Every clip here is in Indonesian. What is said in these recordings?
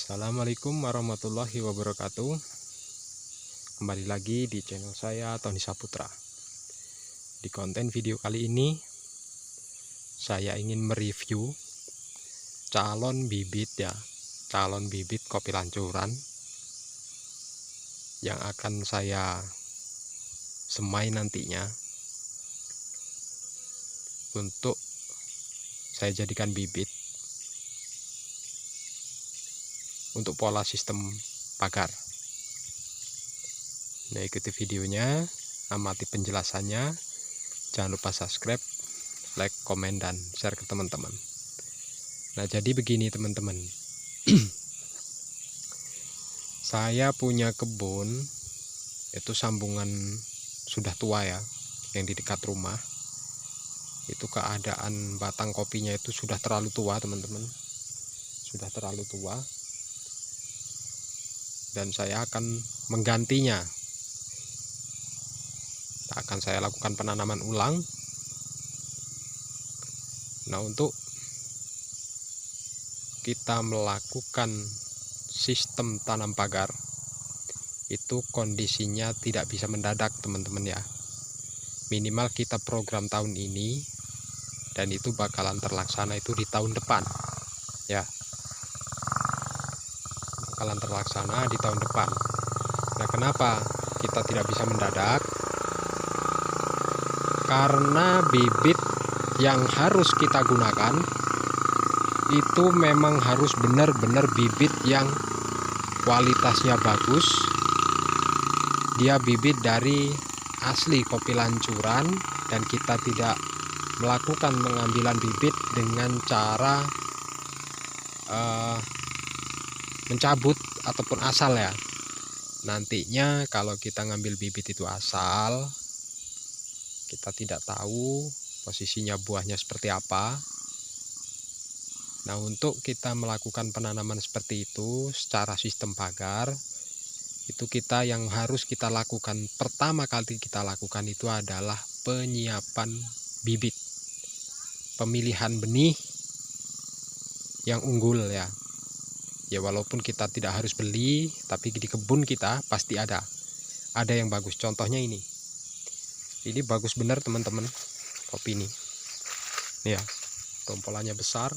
Assalamualaikum warahmatullahi wabarakatuh. Kembali lagi di channel saya, Tony Saputra. Di konten video kali ini saya ingin mereview calon bibit kopi lancuran yang akan saya semai nantinya untuk saya jadikan bibit untuk pola sistem pagar. Nah, ikuti videonya, amati penjelasannya. Jangan lupa subscribe, like, komen, dan share ke teman-teman. Nah, jadi begini teman-teman. Saya punya kebun, itu sambungan sudah tua ya, yang di dekat rumah. Itu keadaan batang kopinya itu sudah terlalu tua teman-teman. Sudah terlalu tua. Dan saya akan menggantinya. Akan saya lakukan penanaman ulang. Nah, untuk kita melakukan sistem tanam pagar itu kondisinya tidak bisa mendadak teman-teman ya. Minimal kita program tahun ini, dan itu bakalan terlaksana itu di tahun depan ya. Bakalan terlaksana di tahun depan. Nah, kenapa kita tidak bisa mendadak? Karena bibit yang harus kita gunakan itu memang harus benar-benar bibit yang kualitasnya bagus. Dia bibit dari asli kopi lancuran, dan kita tidak melakukan pengambilan bibit dengan cara mencabut ataupun asal ya. Nantinya kalau kita ngambil bibit itu asal, kita tidak tahu posisinya buahnya seperti apa. Nah, untuk kita melakukan penanaman seperti itu secara sistem pagar, itu kita yang harus kita lakukan pertama kali kita lakukan itu adalah penyiapan bibit, pemilihan benih yang unggul ya. Ya, walaupun kita tidak harus beli, tapi di kebun kita pasti ada yang bagus. Contohnya ini bagus benar teman-teman, kopi ini ya. Tompolannya besar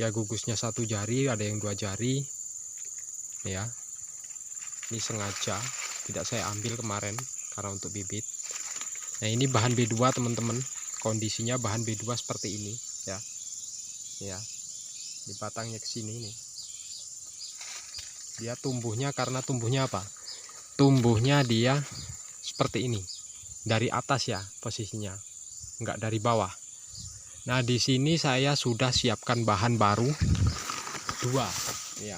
ya, gugusnya 1 jari, ada yang 2 jari ya. Ini sengaja tidak saya ambil kemarin karena untuk bibit. Nah, ini bahan B2 teman-teman, kondisinya bahan B2 seperti ini ya. Di batangnya ke sini nih, dia tumbuhnya karena tumbuhnya apa? Tumbuhnya dia seperti ini, dari atas ya posisinya, enggak dari bawah. Nah, di sini saya sudah siapkan bahan baru 2 ya.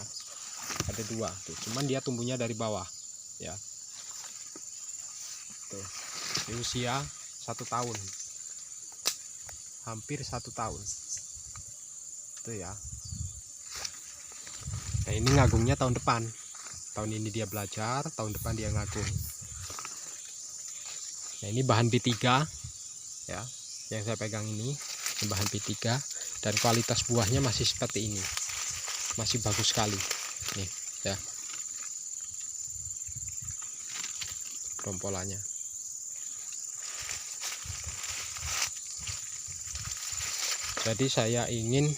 Ada 2 tuh, cuman dia tumbuhnya dari bawah ya. Tuh, di usia 1 tahun, hampir 1 tahun tuh ya. Nah, ini ngagungnya tahun depan. Tahun ini dia belajar, tahun depan dia ngagung. Nah, ini bahan B3 ya, yang saya pegang ini bahan B3, dan kualitas buahnya masih seperti ini, masih bagus sekali nih ya. Rompolannya jadi saya ingin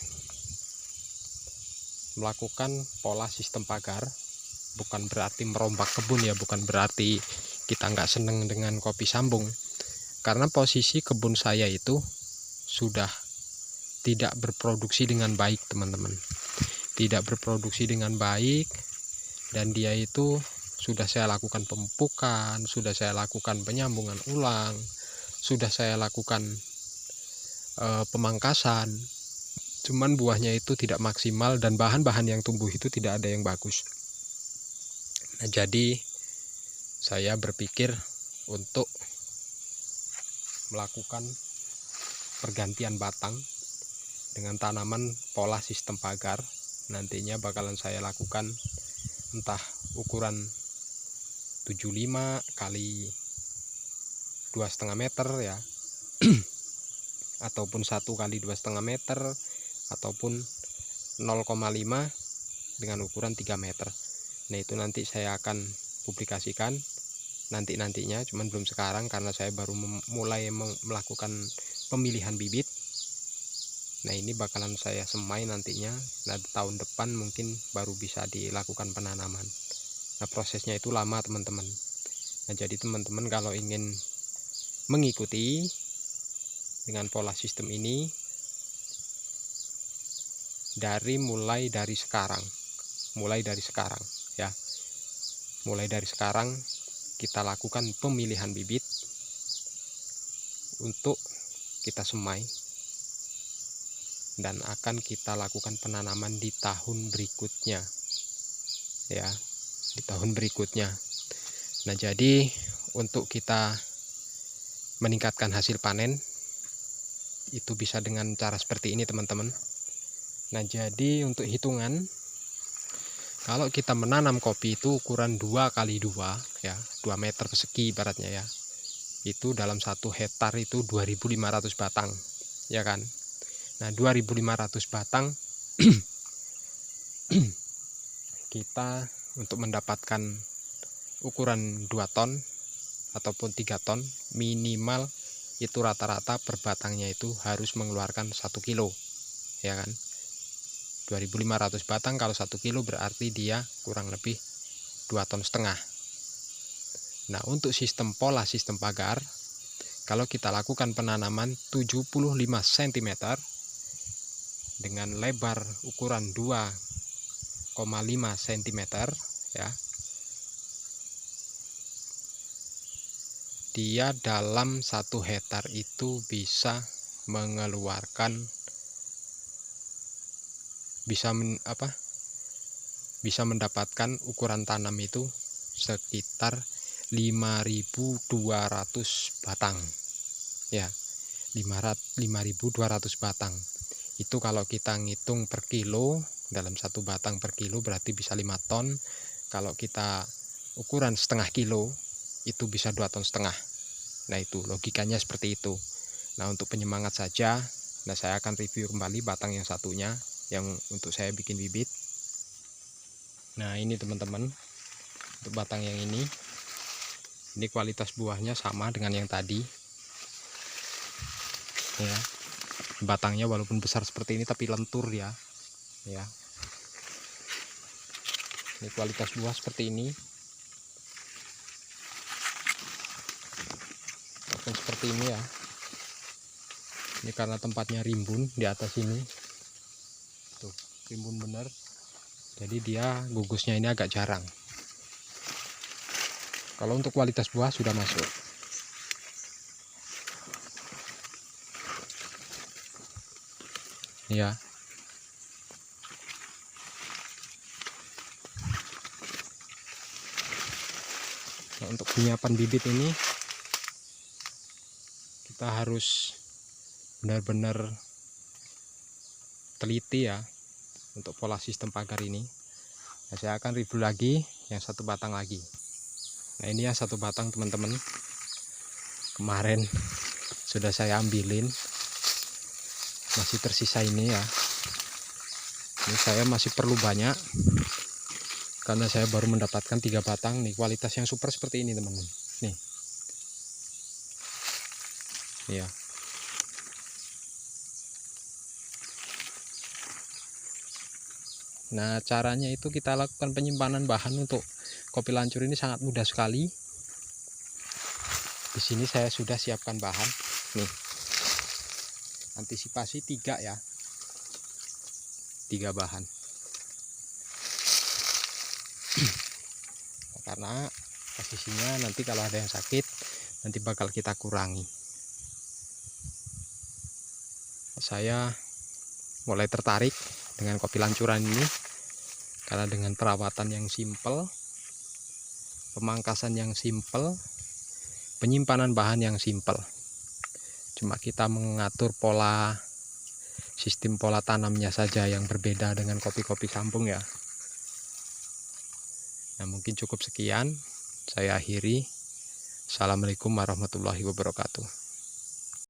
melakukan pola sistem pagar, bukan berarti merombak kebun ya, bukan berarti kita nggak seneng dengan kopi sambung, karena posisi kebun saya itu sudah tidak berproduksi dengan baik teman-teman, tidak berproduksi dengan baik. Dan dia itu sudah saya lakukan pemupukan, sudah saya lakukan penyambungan ulang, sudah saya lakukan pemangkasan, cuman buahnya itu tidak maksimal, dan bahan-bahan yang tumbuh itu tidak ada yang bagus. Nah, jadi saya berpikir untuk melakukan pergantian batang dengan tanaman pola sistem pagar. Nantinya bakalan saya lakukan entah ukuran 75 kali 2,5 meter ya, ataupun 1 kali 2,5 meter, ataupun 0,5 dengan ukuran 3 meter. Nah itu nanti saya akan publikasikan nantinya, cuman belum sekarang karena saya baru mulai melakukan pemilihan bibit. Nah ini bakalan saya semai nantinya. Nah tahun depan mungkin baru bisa dilakukan penanaman. Nah prosesnya itu lama teman-teman. Nah jadi teman-teman kalau ingin mengikuti dengan pola sistem ini mulai dari sekarang ya. Mulai dari sekarang kita lakukan pemilihan bibit untuk kita semai dan akan kita lakukan penanaman di tahun berikutnya ya, di tahun berikutnya. Nah jadi untuk kita meningkatkan hasil panen itu bisa dengan cara seperti ini teman-teman. Nah jadi untuk hitungan, kalau kita menanam kopi itu ukuran 2x2 ya, 2 meter persegi ibaratnya ya, itu dalam 1 hektar itu 2.500 batang ya kan. Nah 2.500 batang kita untuk mendapatkan ukuran 2 ton ataupun 3 ton minimal itu rata-rata per batangnya itu harus mengeluarkan 1 kilo ya kan. 2.500 batang kalau 1 kilo berarti dia kurang lebih 2,5 ton. Nah untuk pola sistem pagar, kalau kita lakukan penanaman 75 cm dengan lebar ukuran 2,5 cm ya, dia dalam 1 hektar itu bisa mengeluarkan bisa mendapatkan ukuran tanam itu sekitar 5.200 batang ya, 5.200 batang. Itu kalau kita ngitung per kilo, dalam 1 batang per kilo berarti bisa 5 ton. Kalau kita ukuran setengah kilo itu bisa 2,5 ton. Nah itu logikanya seperti itu. Nah untuk penyemangat saja, nah saya akan review kembali batang yang satunya yang untuk saya bikin bibit. Nah ini teman-teman, untuk batang yang ini kualitas buahnya sama dengan yang tadi ya. Batangnya walaupun besar seperti ini tapi lentur ya. Ini kualitas buah seperti ini. Ataupun seperti ini ya. Ini karena tempatnya rimbun di atas ini. Tuh, rimbun bener. Jadi dia gugusnya ini agak jarang. Kalau untuk kualitas buah sudah masuk. Ya. Nah, untuk penyiapan bibit ini kita harus benar-benar teliti ya untuk pola sistem pagar ini. Nah, saya akan review lagi yang 1 batang lagi. Nah ini ya 1 batang teman-teman, kemarin sudah saya ambilin, masih tersisa ini ya. Ini saya masih perlu banyak karena saya baru mendapatkan 3 batang nih, kualitas yang super seperti ini teman-teman. Nih ya. Nah caranya itu kita lakukan penyimpanan bahan untuk kopi lancur ini sangat mudah sekali. Di sini saya sudah siapkan bahan nih, antisipasi 3 ya, 3 bahan. Karena posisinya nanti kalau ada yang sakit nanti bakal kita kurangi. Saya mulai tertarik dengan kopi lancuran ini karena dengan perawatan yang simpel, pemangkasan yang simpel, penyimpanan bahan yang simpel. Cuma kita mengatur sistem pola tanamnya saja yang berbeda dengan kopi-kopi kampung ya. Nah mungkin cukup sekian, saya akhiri. Assalamualaikum warahmatullahi wabarakatuh.